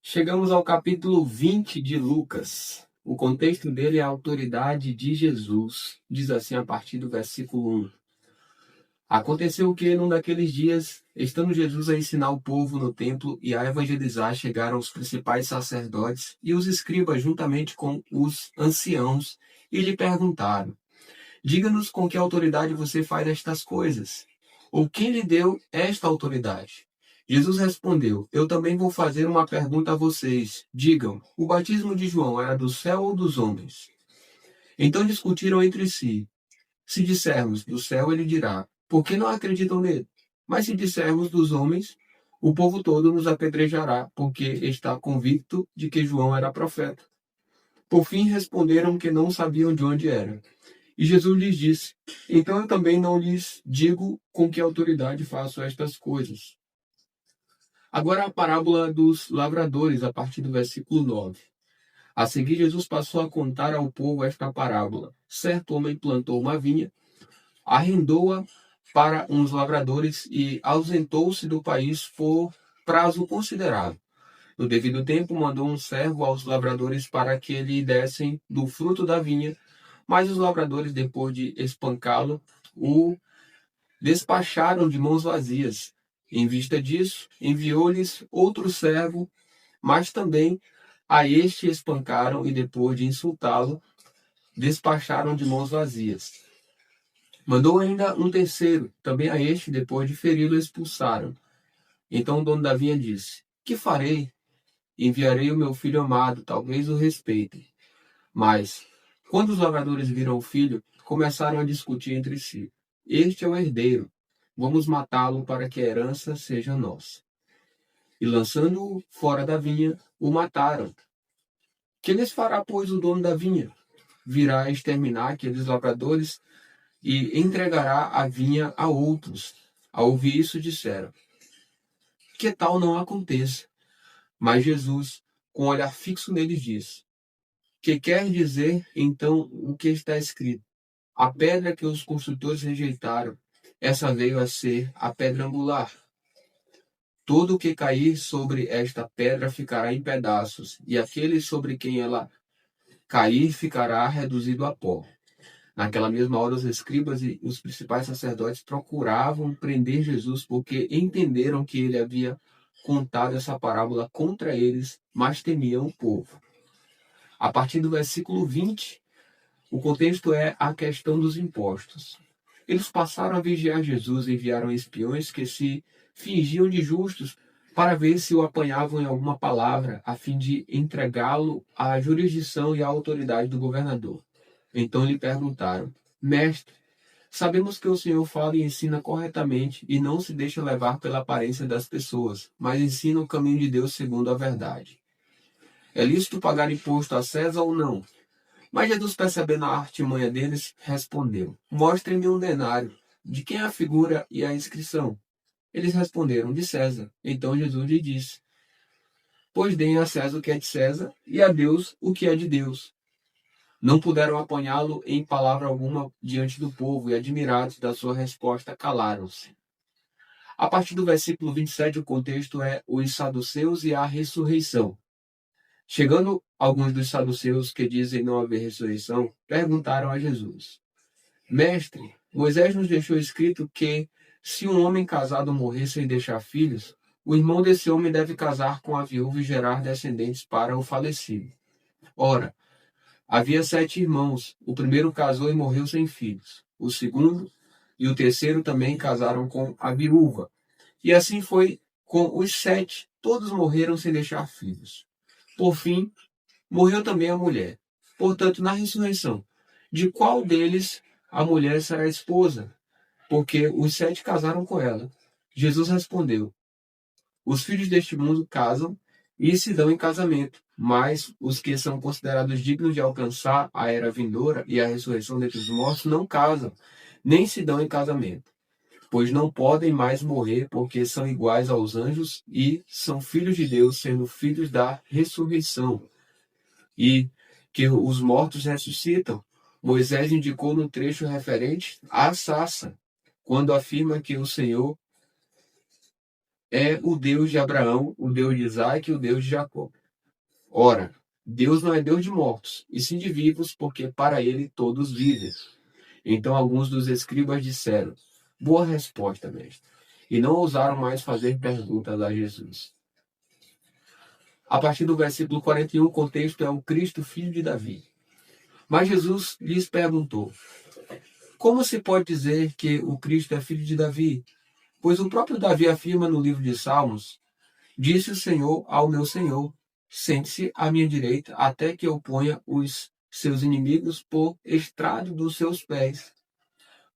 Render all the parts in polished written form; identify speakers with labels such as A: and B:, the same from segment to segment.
A: Chegamos ao capítulo 20 de Lucas. O contexto dele é a autoridade de Jesus. Diz assim a partir do versículo 1. Aconteceu que, num daqueles dias, estando Jesus a ensinar o povo no templo e a evangelizar, chegaram os principais sacerdotes e os escribas juntamente com os anciãos e lhe perguntaram: Diga-nos com que autoridade você faz estas coisas? Ou quem lhe deu esta autoridade? Jesus respondeu: Eu também vou fazer uma pergunta a vocês. Digam, o batismo de João era do céu ou dos homens? Então discutiram entre si. Se dissermos do céu, ele dirá: Por que não acreditam nele? Mas se dissermos dos homens, o povo todo nos apedrejará, porque está convicto de que João era profeta. Por fim responderam que não sabiam de onde era. E Jesus lhes disse: Então eu também não lhes digo com que autoridade faço estas coisas. Agora a parábola dos lavradores, a partir do versículo 9. A seguir, Jesus passou a contar ao povo esta parábola. Certo homem plantou uma vinha, arrendou-a para uns lavradores e ausentou-se do país por prazo considerável. No devido tempo, mandou um servo aos lavradores para que lhe dessem do fruto da vinha, mas os lavradores, depois de espancá-lo, o despacharam de mãos vazias. Em vista disso, enviou-lhes outro servo, mas também a este espancaram e, depois de insultá-lo, despacharam de mãos vazias. Mandou ainda um terceiro, também a este, depois de feri-lo, expulsaram. Então o dono da vinha disse: Que farei? Enviarei o meu filho amado, talvez o respeitem. Mas, quando os lavradores viram o filho, começaram a discutir entre si. Este é o herdeiro. Vamos matá-lo para que a herança seja nossa. E lançando-o fora da vinha, o mataram. Que lhes fará, pois, o dono da vinha? Virá exterminar aqueles lavradores e entregará a vinha a outros. Ao ouvir isso, disseram: Que tal não aconteça? Mas Jesus, com um olhar fixo neles, disse: Que quer dizer, então, o que está escrito? A pedra que os construtores rejeitaram, essa veio a ser a pedra angular. Todo o que cair sobre esta pedra ficará em pedaços, e aquele sobre quem ela cair ficará reduzido a pó. Naquela mesma hora, os escribas e os principais sacerdotes procuravam prender Jesus, porque entenderam que ele havia contado essa parábola contra eles, mas temiam o povo. A partir do versículo 20, o contexto é a questão dos impostos. Eles passaram a vigiar Jesus e enviaram espiões que se fingiam de justos para ver se o apanhavam em alguma palavra, a fim de entregá-lo à jurisdição e à autoridade do governador. Então lhe perguntaram: Mestre, sabemos que o Senhor fala e ensina corretamente e não se deixa levar pela aparência das pessoas, mas ensina o caminho de Deus segundo a verdade. É lícito pagar imposto a César ou não? Mas Jesus, percebendo a artimanha deles, respondeu: Mostrem-me um denário. De quem é a figura e a inscrição? Eles responderam: De César. Então Jesus lhe disse: Pois deem a César o que é de César e a Deus o que é de Deus. Não puderam apanhá-lo em palavra alguma diante do povo e, admirados da sua resposta, calaram-se. A partir do versículo 27, o contexto é os saduceus e a ressurreição. Chegando alguns dos saduceus que dizem não haver ressurreição, perguntaram a Jesus: Mestre, Moisés nos deixou escrito que, se um homem casado morrer sem deixar filhos, o irmão desse homem deve casar com a viúva e gerar descendentes para o falecido. Ora, havia 7 irmãos. O primeiro casou e morreu sem filhos. O segundo e o terceiro também casaram com a viúva. E assim foi com os 7. Todos morreram sem deixar filhos. Por fim, morreu também a mulher. Portanto, na ressurreição, de qual deles a mulher será esposa? Porque os 7 casaram com ela. Jesus respondeu: Os filhos deste mundo casam e se dão em casamento, mas os que são considerados dignos de alcançar a era vindoura e a ressurreição dentre os mortos não casam, nem se dão em casamento, pois não podem mais morrer, porque são iguais aos anjos e são filhos de Deus, sendo filhos da ressurreição. E que os mortos ressuscitam, Moisés indicou no trecho referente à sarça, quando afirma que o Senhor é o Deus de Abraão, o Deus de Isaac e o Deus de Jacó. Ora, Deus não é Deus de mortos, e sim de vivos, porque para ele todos vivem. Então alguns dos escribas disseram: Boa resposta, mestre. E não ousaram mais fazer perguntas a Jesus. A partir do versículo 41, o contexto é o Cristo, filho de Davi. Mas Jesus lhes perguntou: Como se pode dizer que o Cristo é filho de Davi? Pois o próprio Davi afirma no livro de Salmos: Disse o Senhor ao meu Senhor: Sente-se à minha direita, até que eu ponha os seus inimigos por estrado dos seus pés.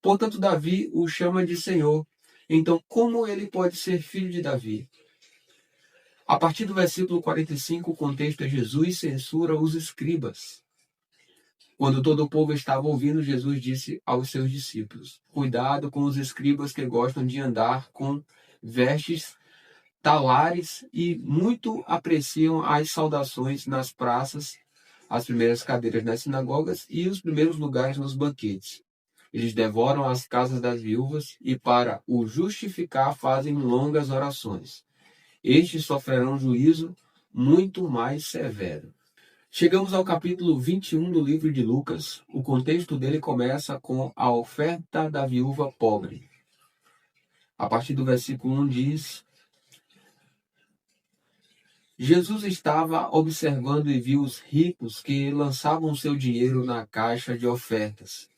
A: Portanto, Davi o chama de Senhor. Então, como ele pode ser filho de Davi? A partir do versículo 45, o contexto é Jesus censura os escribas. Quando todo o povo estava ouvindo, Jesus disse aos seus discípulos: Cuidado com os escribas que gostam de andar com vestes talares e muito apreciam as saudações nas praças, as primeiras cadeiras nas sinagogas e os primeiros lugares nos banquetes. Eles devoram as casas das viúvas e, para o justificar, fazem longas orações. Estes sofrerão juízo muito mais severo. Chegamos ao capítulo 21 do livro de Lucas. O contexto dele começa com a oferta da viúva pobre. A partir do versículo 1 diz: Jesus estava observando e viu os ricos que lançavam seu dinheiro na caixa de ofertas.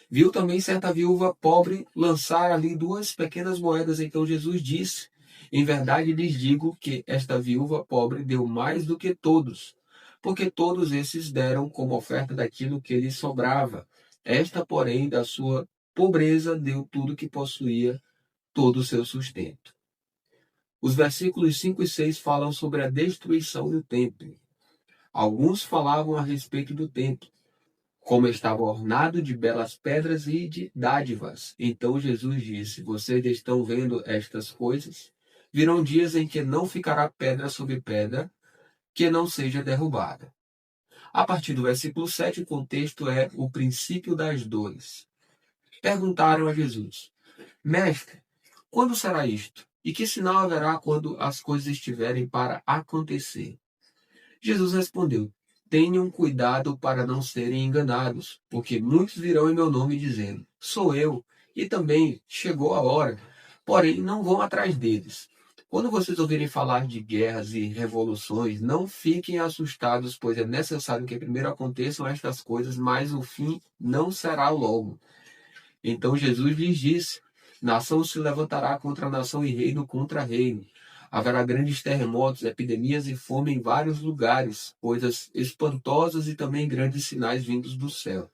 A: Viu também certa viúva pobre lançar ali 2 pequenas moedas. Então Jesus disse: Em verdade lhes digo que esta viúva pobre deu mais do que todos, porque todos esses deram como oferta daquilo que lhes sobrava. Esta, porém, da sua pobreza deu tudo que possuía, todo o seu sustento. Os versículos 5 e 6 falam sobre a destruição do templo. Alguns falavam a respeito do templo, como estava ornado de belas pedras e de dádivas. Então Jesus disse: Vocês estão vendo estas coisas? Virão dias em que não ficará pedra sobre pedra que não seja derrubada. A partir do versículo 7, o contexto é o princípio das dores. Perguntaram a Jesus: Mestre, quando será isto? E que sinal haverá quando as coisas estiverem para acontecer? Jesus respondeu: Tenham cuidado para não serem enganados, porque muitos virão em meu nome dizendo: Sou eu, e também chegou a hora. Porém, não vão atrás deles. Quando vocês ouvirem falar de guerras e revoluções, não fiquem assustados, pois é necessário que primeiro aconteçam estas coisas, mas o fim não será logo. Então Jesus lhes disse: Nação se levantará contra nação e reino contra reino. Haverá grandes terremotos, epidemias e fome em vários lugares, coisas espantosas e também grandes sinais vindos do céu.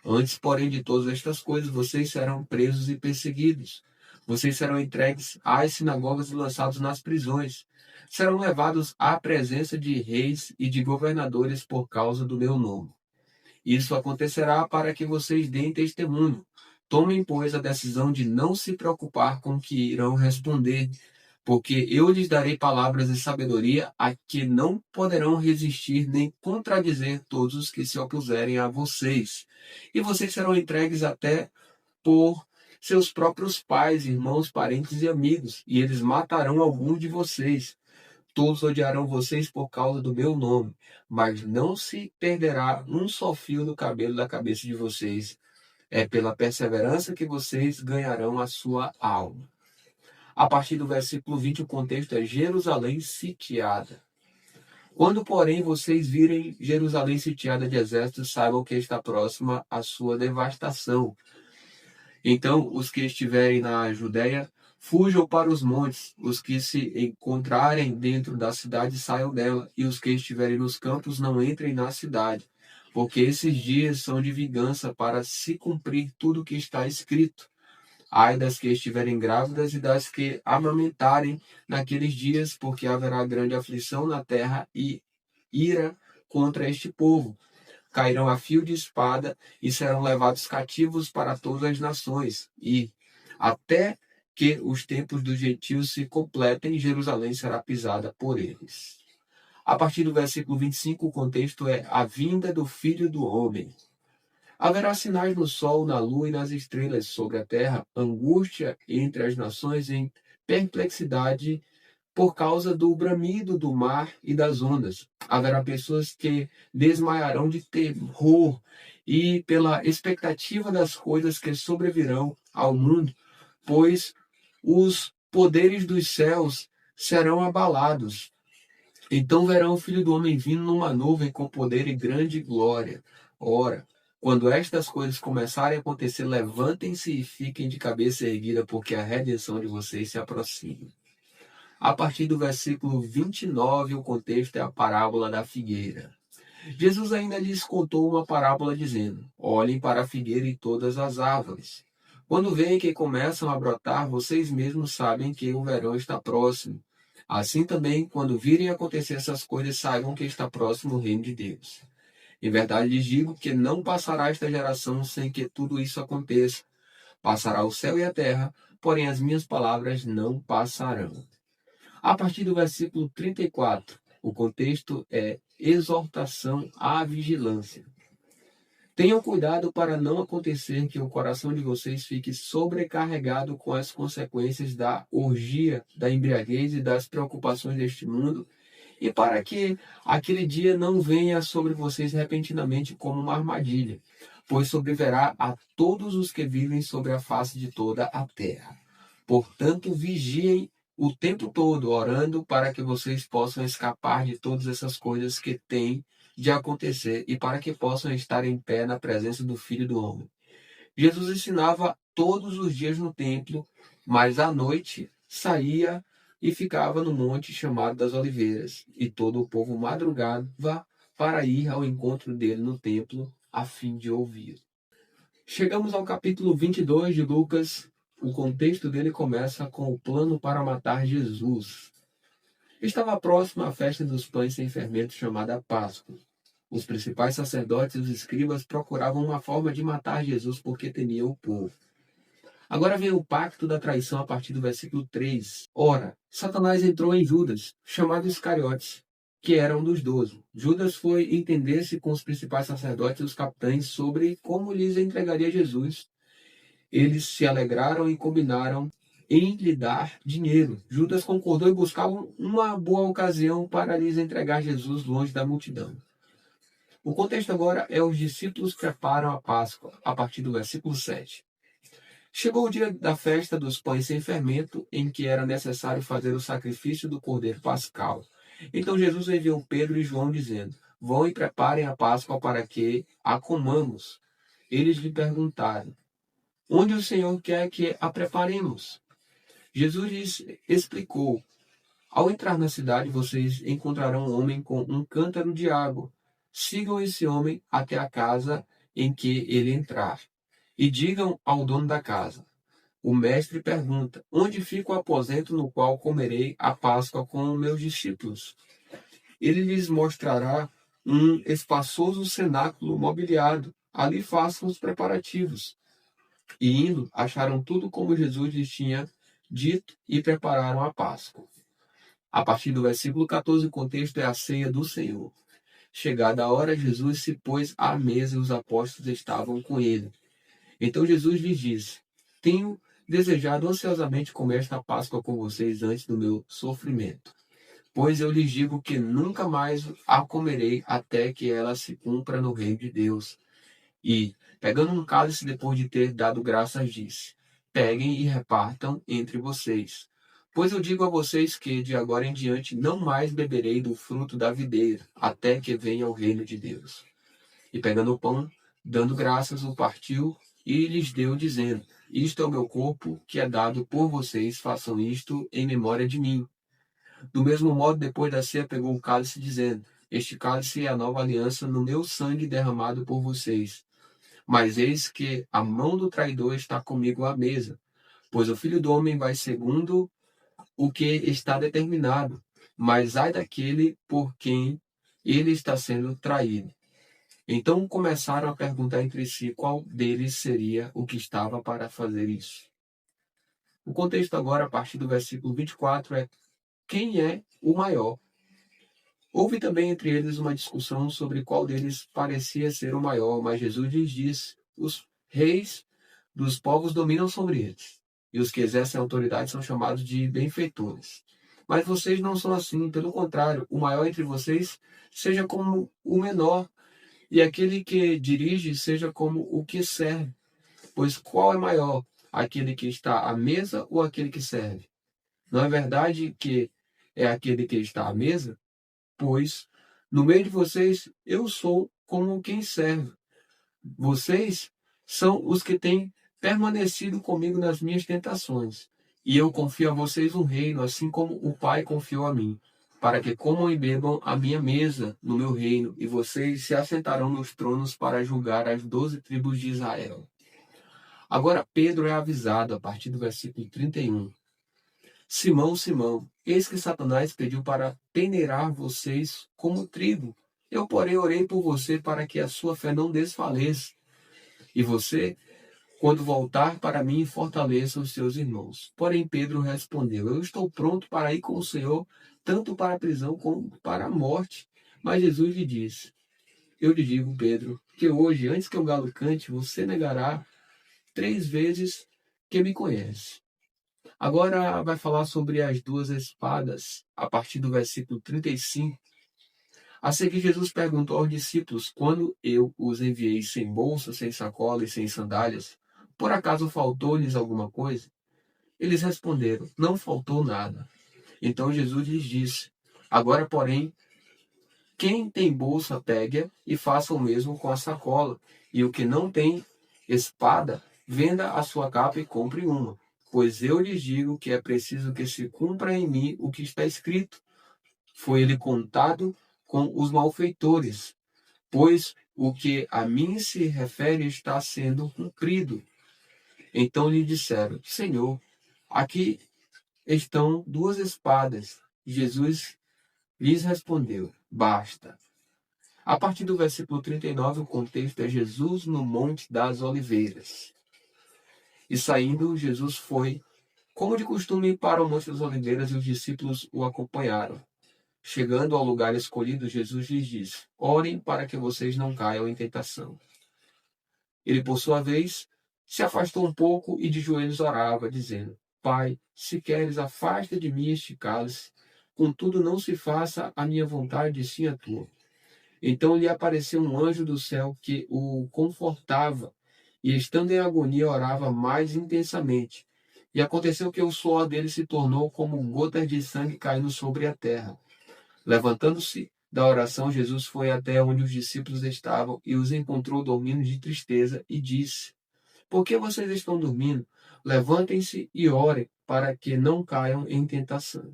A: Antes, porém, de todas estas coisas, vocês serão presos e perseguidos. Vocês serão entregues às sinagogas e lançados nas prisões. Serão levados à presença de reis e de governadores por causa do meu nome. Isso acontecerá para que vocês deem testemunho. Tomem, pois, a decisão de não se preocupar com o que irão responder, porque eu lhes darei palavras de sabedoria a que não poderão resistir nem contradizer todos os que se opuserem a vocês. E vocês serão entregues até por seus próprios pais, irmãos, parentes e amigos, e eles matarão alguns de vocês. Todos odiarão vocês por causa do meu nome, mas não se perderá um só fio do cabelo da cabeça de vocês. É pela perseverança que vocês ganharão a sua alma. A partir do versículo 20, o contexto é Jerusalém sitiada. Quando, porém, vocês virem Jerusalém sitiada de exércitos, saibam que está próxima a sua devastação. Então, os que estiverem na Judéia, fujam para os montes. Os que se encontrarem dentro da cidade, saiam dela. E os que estiverem nos campos, não entrem na cidade. Porque esses dias são de vingança para se cumprir tudo o que está escrito. Ai das que estiverem grávidas e das que amamentarem naqueles dias, porque haverá grande aflição na terra e ira contra este povo. Cairão a fio de espada e serão levados cativos para todas as nações. E até que os tempos dos gentios se completem, Jerusalém será pisada por eles. A partir do versículo 25, o contexto é a vinda do Filho do Homem. Haverá sinais no sol, na lua e nas estrelas, sobre a terra, angústia entre as nações, em perplexidade por causa do bramido do mar e das ondas. Haverá pessoas que desmaiarão de terror e pela expectativa das coisas que sobrevirão ao mundo, pois os poderes dos céus serão abalados. Então verão o Filho do Homem vindo numa nuvem com poder e grande glória. Ora, quando estas coisas começarem a acontecer, levantem-se e fiquem de cabeça erguida, porque a redenção de vocês se aproxima. A partir do versículo 29, o contexto é a parábola da figueira. Jesus ainda lhes contou uma parábola dizendo: olhem para a figueira e todas as árvores. Quando veem que começam a brotar, vocês mesmos sabem que o verão está próximo. Assim também, quando virem acontecer essas coisas, saibam que está próximo o reino de Deus. Em verdade lhes digo que não passará esta geração sem que tudo isso aconteça. Passará o céu e a terra, porém as minhas palavras não passarão. A partir do versículo 34, o contexto é exortação à vigilância. Tenham cuidado para não acontecer que o coração de vocês fique sobrecarregado com as consequências da orgia, da embriaguez e das preocupações deste mundo, e para que aquele dia não venha sobre vocês repentinamente como uma armadilha, pois sobrevirá a todos os que vivem sobre a face de toda a terra. Portanto, vigiem o tempo todo, orando para que vocês possam escapar de todas essas coisas que têm de acontecer e para que possam estar em pé na presença do Filho do Homem. Jesus ensinava todos os dias no templo, mas à noite saía e ficava no monte chamado das Oliveiras, e todo o povo madrugava para ir ao encontro dele no templo, a fim de ouvir. Chegamos ao capítulo 22 de Lucas. O contexto dele começa com o plano para matar Jesus. Estava próxima a festa dos pães sem fermento chamada Páscoa. Os principais sacerdotes e os escribas procuravam uma forma de matar Jesus porque temiam o povo. Agora vem o pacto da traição a partir do versículo 3. Ora, Satanás entrou em Judas, chamado Iscariotes, que era um dos 12. Judas foi entender-se com os principais sacerdotes e os capitães sobre como lhes entregaria Jesus. Eles se alegraram e combinaram em lhe dar dinheiro. Judas concordou e buscava uma boa ocasião para lhes entregar Jesus longe da multidão. O contexto agora é os discípulos preparam a Páscoa, a partir do versículo 7. Chegou o dia da festa dos pães sem fermento, em que era necessário fazer o sacrifício do cordeiro pascal. Então Jesus enviou Pedro e João, dizendo: vão e preparem a Páscoa para que a comamos. Eles lhe perguntaram: onde o Senhor quer que a preparemos? Jesus lhes explicou: ao entrar na cidade, vocês encontrarão um homem com um cântaro de água. Sigam esse homem até a casa em que ele entrar. E digam ao dono da casa: o mestre pergunta: onde fica o aposento no qual comerei a Páscoa com meus discípulos? Ele lhes mostrará um espaçoso cenáculo mobiliado. Ali façam os preparativos. E indo, acharam tudo como Jesus lhes tinha dito e prepararam a Páscoa. A partir do versículo 14, o contexto é a ceia do Senhor. Chegada a hora, Jesus se pôs à mesa e os apóstolos estavam com ele. Então Jesus lhes disse: tenho desejado ansiosamente comer esta Páscoa com vocês antes do meu sofrimento. Pois eu lhes digo que nunca mais a comerei até que ela se cumpra no reino de Deus. E, pegando um cálice depois de ter dado graças, disse: peguem e repartam entre vocês. Pois eu digo a vocês que, de agora em diante, não mais beberei do fruto da videira, até que venha o reino de Deus. E pegando o pão, dando graças, o partiu e lhes deu, dizendo: isto é o meu corpo, que é dado por vocês, façam isto em memória de mim. Do mesmo modo, depois da ceia, pegou o cálice, dizendo: este cálice é a nova aliança no meu sangue derramado por vocês. Mas eis que a mão do traidor está comigo à mesa, pois o Filho do Homem vai segundo o que está determinado, mas ai daquele por quem ele está sendo traído. Então começaram a perguntar entre si qual deles seria o que estava para fazer isso. O contexto agora, a partir do versículo 24, é: quem é o maior? Houve também entre eles uma discussão sobre qual deles parecia ser o maior, mas Jesus lhes disse: os reis dos povos dominam sobre eles, e os que exercem autoridade são chamados de benfeitores. Mas vocês não são assim, pelo contrário, o maior entre vocês seja como o menor, e aquele que dirige seja como o que serve. Pois qual é maior, aquele que está à mesa ou aquele que serve? Não é verdade que é aquele que está à mesa? Pois no meio de vocês eu sou como quem serve. Vocês são os que têm permanecido comigo nas minhas tentações. E eu confio a vocês um reino, assim como o Pai confiou a mim, para que comam e bebam a minha mesa no meu reino, e vocês se assentarão nos tronos para julgar as 12 tribos de Israel. Agora Pedro é avisado a partir do versículo 31. Simão, Simão, eis que Satanás pediu para peneirar vocês como trigo. Eu, porém, orei por você para que a sua fé não desfaleça. E você, quando voltar para mim, fortaleça os seus irmãos. Porém, Pedro respondeu: Eu estou pronto para ir com o Senhor, tanto para a prisão como para a morte. Mas Jesus lhe disse: Eu lhe digo, Pedro, que hoje, antes que o galo cante, você negará 3 vezes que me conhece. Agora vai falar sobre as 2 espadas, a partir do versículo 35. A seguir, Jesus perguntou aos discípulos: Quando eu os enviei sem bolsa, sem sacola e sem sandálias, por acaso faltou-lhes alguma coisa? Eles responderam: Não faltou nada. Então Jesus lhes disse: Agora, porém, quem tem bolsa, pegue-a e faça o mesmo com a sacola. E o que não tem espada, venda a sua capa e compre uma. Pois eu lhes digo que é preciso que se cumpra em mim o que está escrito. Foi ele contado com os malfeitores, pois o que a mim se refere está sendo cumprido. Então lhe disseram: Senhor, aqui estão 2 espadas. Jesus lhes respondeu: Basta. A partir do versículo 39, o contexto é Jesus no Monte das Oliveiras. E saindo, Jesus foi, como de costume, para o Monte das Oliveiras, e os discípulos o acompanharam. Chegando ao lugar escolhido, Jesus lhes disse: Orem para que vocês não caiam em tentação. Ele, por sua vez, se afastou um pouco e de joelhos orava, dizendo: Pai, se queres, afasta de mim este cálice. Contudo, não se faça a minha vontade, e sim a tua. Então lhe apareceu um anjo do céu que o confortava, e estando em agonia orava mais intensamente. E aconteceu que o suor dele se tornou como gotas de sangue caindo sobre a terra. Levantando-se da oração, Jesus foi até onde os discípulos estavam e os encontrou dormindo de tristeza e disse: Por que vocês estão dormindo? Levantem-se e orem para que não caiam em tentação.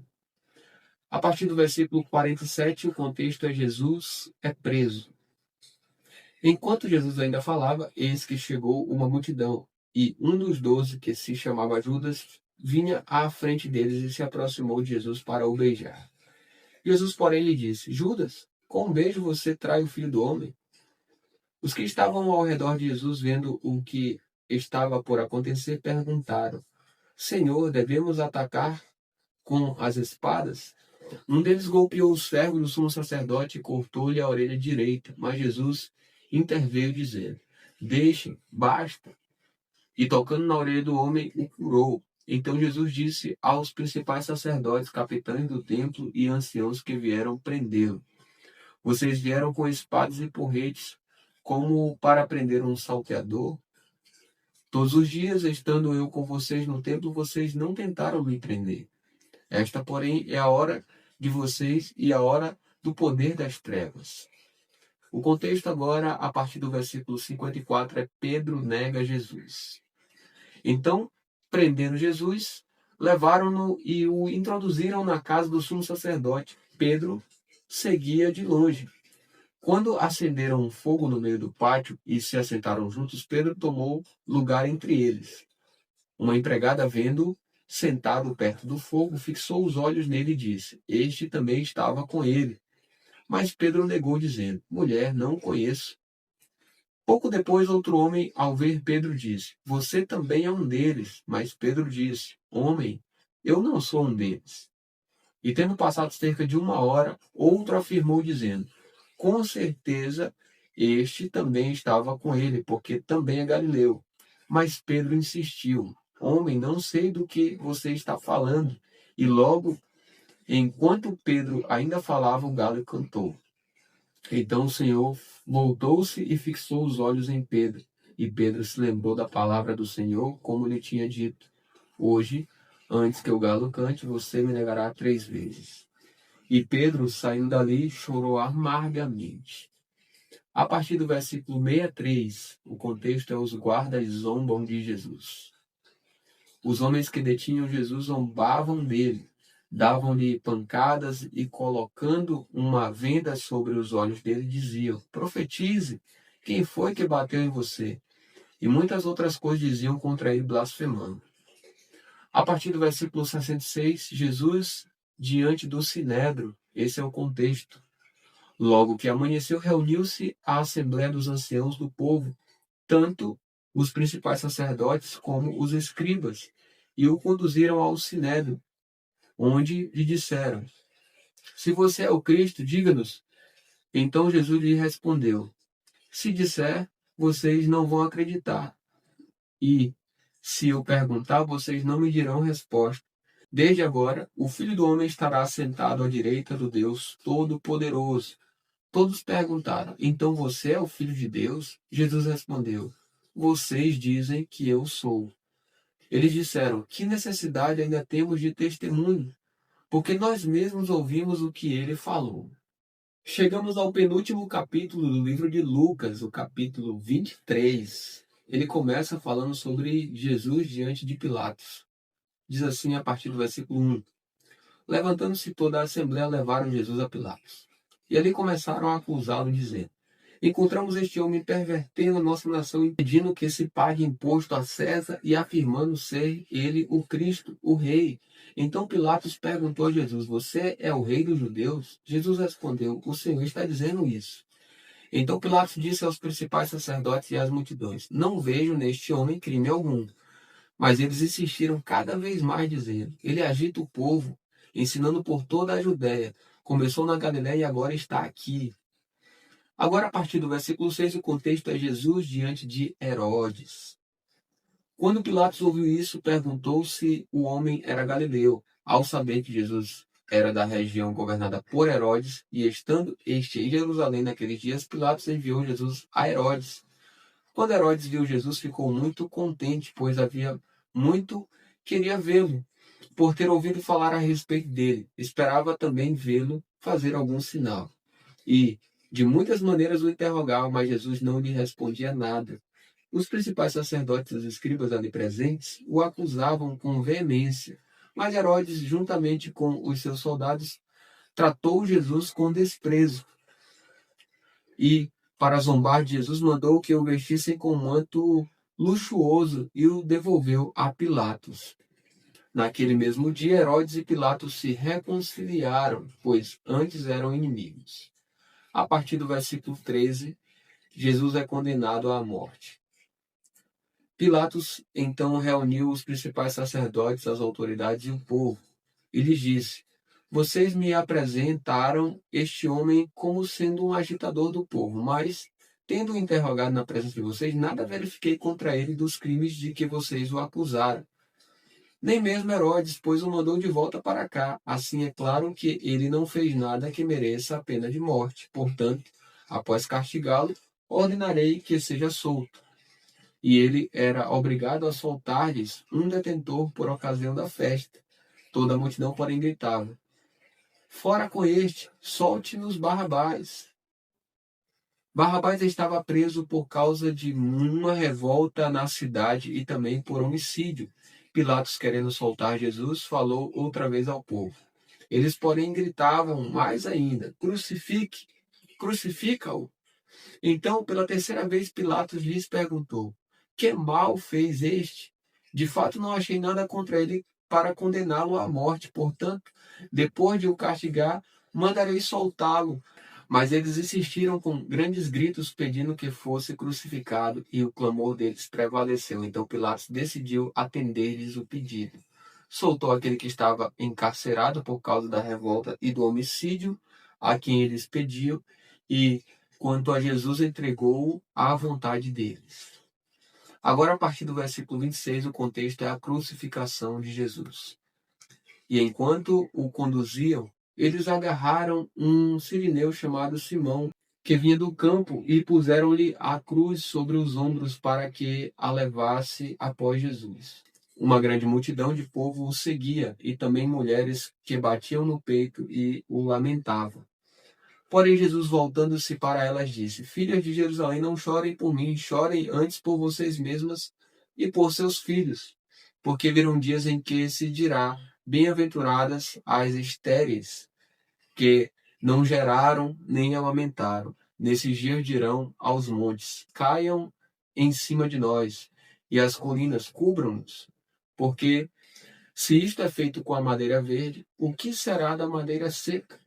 A: A partir do versículo 47, o contexto é Jesus é preso. Enquanto Jesus ainda falava, eis que chegou uma multidão, e um dos 12, que se chamava Judas, vinha à frente deles e se aproximou de Jesus para o beijar. Jesus, porém, lhe disse: Judas, com um beijo você trai o Filho do Homem? Os que estavam ao redor de Jesus, vendo o que estava por acontecer, perguntaram: Senhor, devemos atacar com as espadas? Um deles golpeou o servo do sumo sacerdote e cortou-lhe a orelha direita. Mas Jesus interveio, dizendo: Deixem, basta. E tocando na orelha do homem, o curou. Então Jesus disse aos principais sacerdotes, capitães do templo e anciãos que vieram prendê-lo: Vocês vieram com espadas e porretes, como para prender um salteador? Todos os dias, estando eu com vocês no templo, vocês não tentaram me prender. Esta, porém, é a hora de vocês e a hora do poder das trevas. O contexto agora, a partir do versículo 54, é Pedro nega Jesus. Então, prendendo Jesus, levaram-no e o introduziram na casa do sumo sacerdote. Pedro seguia de longe. Quando acenderam um fogo no meio do pátio e se assentaram juntos, Pedro tomou lugar entre eles. Uma empregada, vendo-o sentado perto do fogo, fixou os olhos nele e disse: Este também estava com ele. Mas Pedro negou, dizendo: Mulher, não o conheço. Pouco depois, outro homem, ao ver Pedro, disse: Você também é um deles. Mas Pedro disse: Homem, eu não sou um deles. E tendo passado cerca de 1 hora, outro afirmou, dizendo: Com certeza, este também estava com ele, porque também é galileu. Mas Pedro insistiu: homem, não sei do que você está falando. E logo, enquanto Pedro ainda falava, o galo cantou. Então o Senhor voltou-se e fixou os olhos em Pedro. E Pedro se lembrou da palavra do Senhor, como lhe tinha dito: hoje, antes que o galo cante, você me negará 3 vezes. E Pedro, saindo dali, chorou amargamente. A partir do versículo 63, o contexto é: os guardas zombam de Jesus. Os homens que detinham Jesus zombavam dele, davam-lhe pancadas e, colocando uma venda sobre os olhos dele, diziam: profetize, quem foi que bateu em você? E muitas outras coisas diziam contra ele, blasfemando. A partir do versículo 66, Jesus diante do sinédrio, esse é o contexto. Logo que amanheceu, reuniu-se a assembléia dos anciãos do povo, tanto os principais sacerdotes como os escribas, e o conduziram ao sinédrio, onde lhe disseram: se você é o Cristo, diga-nos. Então Jesus lhe respondeu: se disser, vocês não vão acreditar. E, se eu perguntar, vocês não me dirão resposta. Desde agora, o Filho do Homem estará sentado à direita do Deus Todo-Poderoso. Todos perguntaram: então você é o Filho de Deus? Jesus respondeu: vocês dizem que eu sou. Eles disseram: que necessidade ainda temos de testemunho? Porque nós mesmos ouvimos o que ele falou. Chegamos ao penúltimo capítulo do livro de Lucas, o capítulo 23. Ele começa falando sobre Jesus diante de Pilatos. Diz assim a partir do versículo 1. Levantando-se toda a assembleia, levaram Jesus a Pilatos. E ali começaram a acusá-lo, dizendo: encontramos este homem pervertendo a nossa nação, impedindo que se pague imposto a César e afirmando ser ele o Cristo, o Rei. Então Pilatos perguntou a Jesus: você é o Rei dos judeus? Jesus respondeu: o Senhor está dizendo isso. Então Pilatos disse aos principais sacerdotes e às multidões: não vejo neste homem crime algum. Mas eles insistiram cada vez mais, dizendo: ele agita o povo, ensinando por toda a Judéia. Começou na Galiléia e agora está aqui. Agora, a partir do versículo 6, o contexto é Jesus diante de Herodes. Quando Pilatos ouviu isso, perguntou se o homem era galileu. Ao saber que Jesus era da região governada por Herodes, e estando este em Jerusalém naqueles dias, Pilatos enviou Jesus a Herodes. Quando Herodes viu Jesus, ficou muito contente, pois havia muito queria vê-lo, por ter ouvido falar a respeito dele. Esperava também vê-lo fazer algum sinal. E, de muitas maneiras, o interrogava, mas Jesus não lhe respondia nada. Os principais sacerdotes e os escribas ali presentes o acusavam com veemência. Mas Herodes, juntamente com os seus soldados, tratou Jesus com desprezo. E, para zombar de Jesus, mandou que o vestissem com um manto luxuoso e o devolveu a Pilatos. Naquele mesmo dia, Herodes e Pilatos se reconciliaram, pois antes eram inimigos. A partir do versículo 13, Jesus é condenado à morte. Pilatos então reuniu os principais sacerdotes, as autoridades e o povo, e lhes disse: vocês me apresentaram este homem como sendo um agitador do povo, mas, tendo-o interrogado na presença de vocês, nada verifiquei contra ele dos crimes de que vocês o acusaram. Nem mesmo Herodes, pois o mandou de volta para cá. Assim é claro que ele não fez nada que mereça a pena de morte. Portanto, após castigá-lo, ordenarei que seja solto. E ele era obrigado a soltar-lhes um detentor por ocasião da festa. Toda a multidão, porém, gritava: fora com este, solte-nos Barrabás. Barrabás estava preso por causa de uma revolta na cidade e também por homicídio. Pilatos, querendo soltar Jesus, falou outra vez ao povo. Eles, porém, gritavam mais ainda: crucifique, crucifica-o. Então, pela terceira vez, Pilatos lhes perguntou: que mal fez este? De fato, não achei nada contra ele para condená-lo à morte. Portanto, depois de o castigar, mandarei soltá-lo. Mas eles insistiram com grandes gritos, pedindo que fosse crucificado, e o clamor deles prevaleceu. Então Pilatos decidiu atender-lhes o pedido. Soltou aquele que estava encarcerado por causa da revolta e do homicídio, a quem eles pediam, e, quanto a Jesus, entregou-o à vontade deles. Agora, a partir do versículo 26, o contexto é a crucificação de Jesus. E enquanto o conduziam, eles agarraram um sirineu chamado Simão, que vinha do campo, e puseram-lhe a cruz sobre os ombros para que a levasse após Jesus. Uma grande multidão de povo o seguia, e também mulheres que batiam no peito e o lamentavam. Porém, Jesus, voltando-se para elas, disse: Filhas de Jerusalém, não chorem por mim, chorem antes por vocês mesmas e por seus filhos, porque virão dias em que se dirá: Bem-aventuradas as estéreis, que não geraram nem amamentaram. Nesses dias dirão aos montes: Caiam em cima de nós, e as colinas cubram-nos. Porque se isto é feito com a madeira verde, o que será da madeira seca?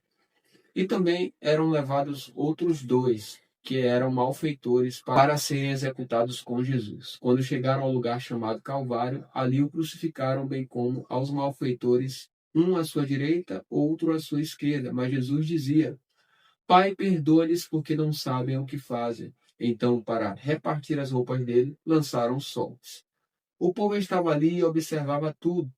A: E também eram levados outros dois, que eram malfeitores, para serem executados com Jesus. Quando chegaram ao lugar chamado Calvário, ali o crucificaram, bem como aos malfeitores, um à sua direita, outro à sua esquerda. Mas Jesus dizia: Pai, perdoa-lhes, porque não sabem o que fazem. Então, para repartir as roupas dele, lançaram sortes. O povo estava ali e observava tudo.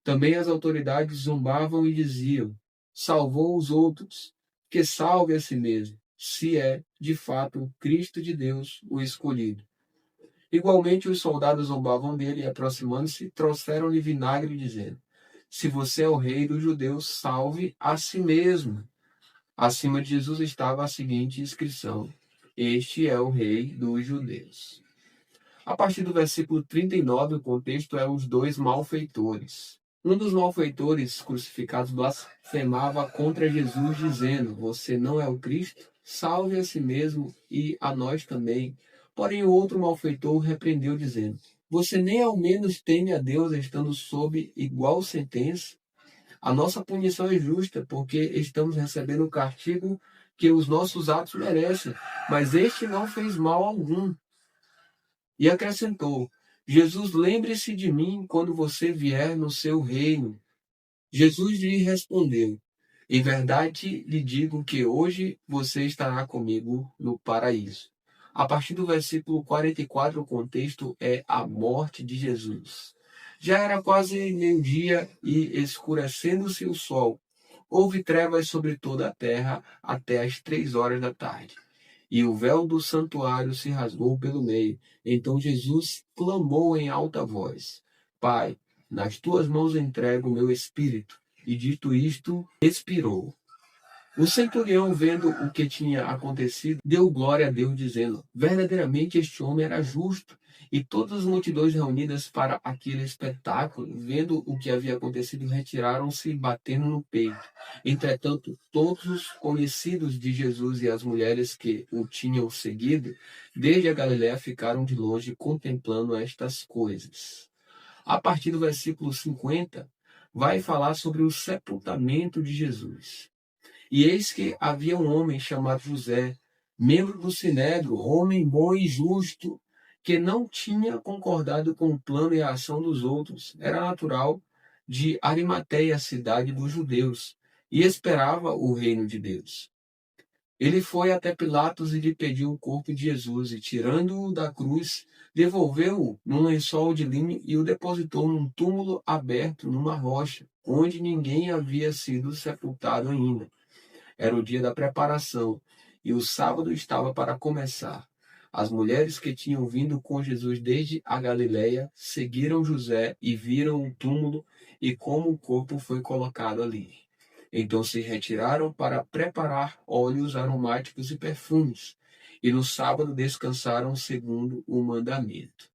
A: Também as autoridades zombavam e diziam: Salvou os outros, que salve a si mesmo, se é, de fato, o Cristo de Deus, o escolhido. Igualmente, os soldados zombavam dele e, aproximando-se, trouxeram-lhe vinagre, dizendo: Se você é o rei dos judeus, salve a si mesmo. Acima de Jesus estava a seguinte inscrição: Este é o rei dos judeus. A partir do versículo 39, o contexto é os dois malfeitores. Um dos malfeitores crucificados blasfemava contra Jesus, dizendo: Você não é o Cristo? Salve a si mesmo e a nós também. Porém, o outro malfeitor o repreendeu, dizendo: Você nem ao menos teme a Deus, estando sob igual sentença? A nossa punição é justa, porque estamos recebendo o castigo que os nossos atos merecem, mas este não fez mal algum. E acrescentou: Jesus, lembre-se de mim quando você vier no seu reino. Jesus lhe respondeu: Em verdade lhe digo que hoje você estará comigo no paraíso. A partir do versículo 44, o contexto é a morte de Jesus. Já era quase meio-dia e, escurecendo-se o sol, houve trevas sobre toda a terra até as 3 horas da tarde. E o véu do santuário se rasgou pelo meio. Então Jesus clamou em alta voz: Pai, nas tuas mãos entrego o meu espírito. E dito isto, expirou. O centurião, vendo o que tinha acontecido, deu glória a Deus, dizendo: Verdadeiramente este homem era justo. E todas as multidões reunidas para aquele espetáculo, vendo o que havia acontecido, retiraram-se batendo no peito. Entretanto, todos os conhecidos de Jesus e as mulheres que o tinham seguido, desde a Galiléia, ficaram de longe contemplando estas coisas. A partir do versículo 50, vai falar sobre o sepultamento de Jesus. E eis que havia um homem chamado José, membro do Sinédrio, homem bom e justo, que não tinha concordado com o plano e a ação dos outros. Era natural de Arimateia, cidade dos judeus, e esperava o reino de Deus. Ele foi até Pilatos e lhe pediu o corpo de Jesus, e tirando-o da cruz, devolveu-o num lençol de linho e o depositou num túmulo aberto numa rocha, onde ninguém havia sido sepultado ainda. Era o dia da preparação, e o sábado estava para começar. As mulheres que tinham vindo com Jesus desde a Galiléia seguiram José e viram o túmulo e como o corpo foi colocado ali. Então se retiraram para preparar óleos aromáticos e perfumes, e no sábado descansaram segundo o mandamento.